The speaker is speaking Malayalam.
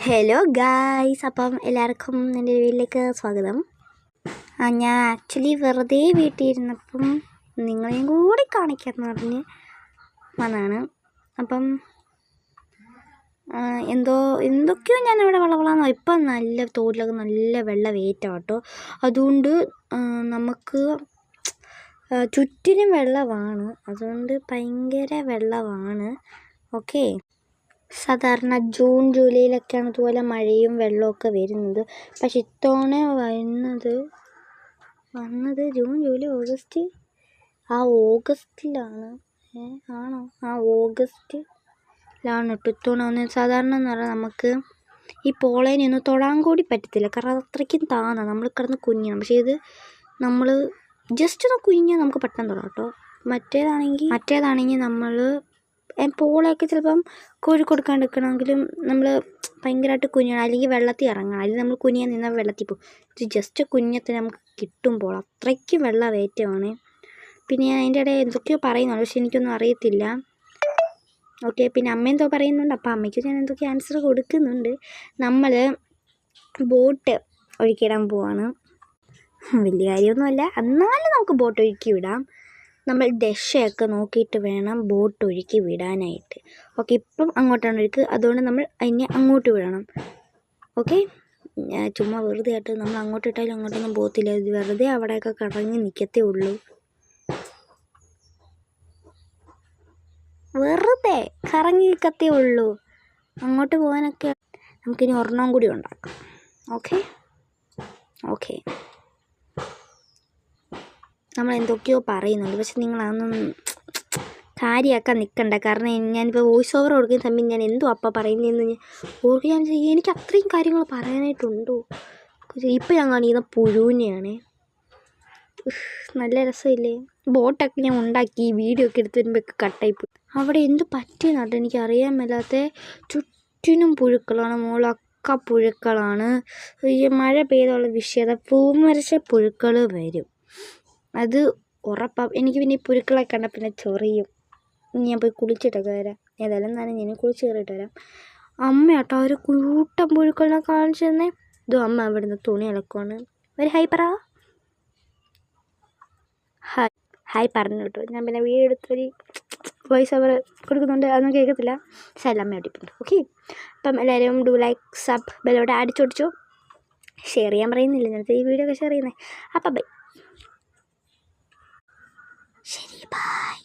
ഹലോ ഗായ്സ്, അപ്പം എല്ലാവർക്കും എൻ്റെ വീട്ടിലേക്ക് സ്വാഗതം. ഞാൻ ആക്ച്വലി വെറുതെ വീട്ടിൽ ഇരുന്നപ്പം നിങ്ങളെയും കൂടി കാണിക്കാമെന്ന് പറഞ്ഞ് വന്നതാണ്. അപ്പം എന്തൊക്കെയോ ഞാൻ അവിടെ വളവളാന്നോ. ഇപ്പം നല്ല തോട്ടിലൊക്കെ നല്ല വെള്ളം വേറ്റാണ് കേട്ടോ. അതുകൊണ്ട് നമുക്ക് ചുറ്റിനും വെള്ളമാണ്, അതുകൊണ്ട് ഭയങ്കര വെള്ളമാണ്. ഓക്കെ, സാധാരണ ജൂൺ ജൂലൈയിലൊക്കെയാണ് ഇതുപോലെ മഴയും വെള്ളമൊക്കെ വരുന്നത്. പക്ഷെ ഇത്തവണ വന്നത് ജൂൺ ജൂലൈ ഓഗസ്റ്റ് ഓഗസ്റ്റിലാണ്. ആണോ? ഓഗസ്റ്റിലാണ് കേട്ടോ ഇത്തവണ വന്നത്. സാധാരണ എന്ന് പറഞ്ഞാൽ നമുക്ക് ഈ പോളേനെയൊന്നും തൊടാൻ കൂടി പറ്റത്തില്ല, കാരണം അത്രയ്ക്കും താന്നാണ്. നമ്മൾ കിടന്ന് കുഞ്ഞണം. പക്ഷേ ഇത് നമ്മൾ ജസ്റ്റ് ഒന്ന് കുഞ്ഞാൽ നമുക്ക് പെട്ടെന്ന് തൊടാം കേട്ടോ. മറ്റേതാണെങ്കിൽ നമ്മൾ പോളയൊക്കെ ചിലപ്പം കോഴി കൊടുക്കാണ്ട് നിൽക്കണമെങ്കിലും നമ്മൾ ഭയങ്കരമായിട്ട് കുഞ്ഞണം, അല്ലെങ്കിൽ വെള്ളത്തിൽ ഇറങ്ങണം. അല്ലെങ്കിൽ നമ്മൾ കുഞ്ഞാൻ നിന്നാൽ വെള്ളത്തിൽ പോകും. ഇത് ജസ്റ്റ് കുഞ്ഞത്തിന് നമുക്ക് കിട്ടുമ്പോൾ അത്രയ്ക്ക് വെള്ളമേറ്റമാണ്. പിന്നെ ഞാൻ അതിൻ്റെ ഇടയിൽ എന്തൊക്കെയോ പറയുന്നുണ്ട്, പക്ഷെ എനിക്കൊന്നും അറിയത്തില്ല. ഓക്കെ, പിന്നെ അമ്മ എന്തോ പറയുന്നുണ്ട്. അപ്പോൾ അമ്മയ്ക്ക് ഞാൻ എന്തൊക്കെ ആൻസർ കൊടുക്കുന്നുണ്ട്. നമ്മൾ ബോട്ട് ഒഴുക്കിയിടാൻ പോവാണ്. വലിയ കാര്യമൊന്നുമല്ല, എന്നാലും നമുക്ക് ബോട്ട് ഒഴുക്കി വിടാം. നമ്മൾ ദശയൊക്കെ നോക്കിയിട്ട് വേണം ബോട്ട് ഒഴുക്കി വിടാനായിട്ട്. ഓക്കെ, ഇപ്പം അങ്ങോട്ടാണ് ഒഴുക്ക്, അതുകൊണ്ട് നമ്മൾ അതിനെ അങ്ങോട്ട് വിടണം. ഓക്കെ, ചുമ്മാ വെറുതെ ആയിട്ട് നമ്മൾ അങ്ങോട്ട് ഇട്ടാലും അങ്ങോട്ടൊന്നും പോകത്തില്ല. ഇത് വെറുതെ അവിടെയൊക്കെ കറങ്ങി നിൽക്കത്തേ ഉള്ളൂ. വെറുതെ കറങ്ങി നിൽക്കത്തേ ഉള്ളൂ. അങ്ങോട്ട് പോകാനൊക്കെ നമുക്കിനി ഒരെണ്ണം കൂടി ഉണ്ടാക്കാം. ഓക്കെ, നമ്മൾ എന്തൊക്കെയോ പറയുന്നുണ്ട്, പക്ഷെ നിങ്ങളതൊന്നും കാര്യമാക്കാൻ നിൽക്കണ്ട. കാരണം ഞാനിപ്പോൾ വോയിസ് ഓവർ കൊടുക്കുന്ന സമയം ഞാൻ എന്തോ അപ്പം പറയുന്നതെന്ന് ഓർക്കാൻ എനിക്ക് അത്രയും കാര്യങ്ങൾ പറയാനായിട്ടുണ്ടോ. ഇപ്പം ഞാൻ കാണിക്കുന്ന പുഴുവിനെയാണ്. നല്ല രസമില്ലേ? ബോട്ടൊക്കെ ഞാൻ ഉണ്ടാക്കി വീഡിയോ ഒക്കെ എടുത്ത് വരുമ്പോഴൊക്കെ കട്ടായിപ്പോയി. അവിടെ എന്ത് പറ്റിയെന്നാട്ടോ എനിക്ക് അറിയാൻ മേലാത്ത. ചുറ്റിനും പുഴുക്കളാണ്, മുകളൊക്കെ പുഴുക്കളാണ്. ഈ മഴ പെയ്തുള്ള വിഷയത പൂമരശ പുഴുക്കൾ വരും, അത് ഉറപ്പാണ്. എനിക്ക് പിന്നെ ഈ പുഴുക്കളെ കണ്ട പിന്നെ ചൊറിയും. ഞാൻ പോയി കുളിച്ചിട്ടൊക്കെ വരാം. ഏതായാലും ഞാൻ കുളിച്ച് കയറിയിട്ട് വരാം. അമ്മയാട്ടോ ഒരു കൂട്ടം പുഴുക്കളിനെ കാണിച്ചു തന്നെ. ഇതും അമ്മ ഇവിടുന്ന് തുണി അലക്കുവാണ്. ഒരു ഹായ് പറ. ഹായ് പറഞ്ഞു കേട്ടോ. ഞാൻ പിന്നെ വീഡിയോ എടുത്തൊരു വോയിസ് ഓവർ കൊടുക്കുന്നുണ്ട്, അതൊന്നും കേൾക്കത്തില്ല. പക്ഷേ എല്ലാം അമ്മ ഒട്ടിപ്പുണ്ട്. ഓക്കെ, അപ്പം എല്ലാവരും ഡു ലൈക്ക് സബ് ബെല്ലോടെ അടിച്ചോടിച്ചോ. ഷെയർ ചെയ്യാൻ പറയുന്നില്ല, ഞാനത്തെ ഈ വീഡിയോ ഒക്കെ ഷെയർ ചെയ്യുന്നത്. അപ്പം ബൈ. ശരി, ബൈ.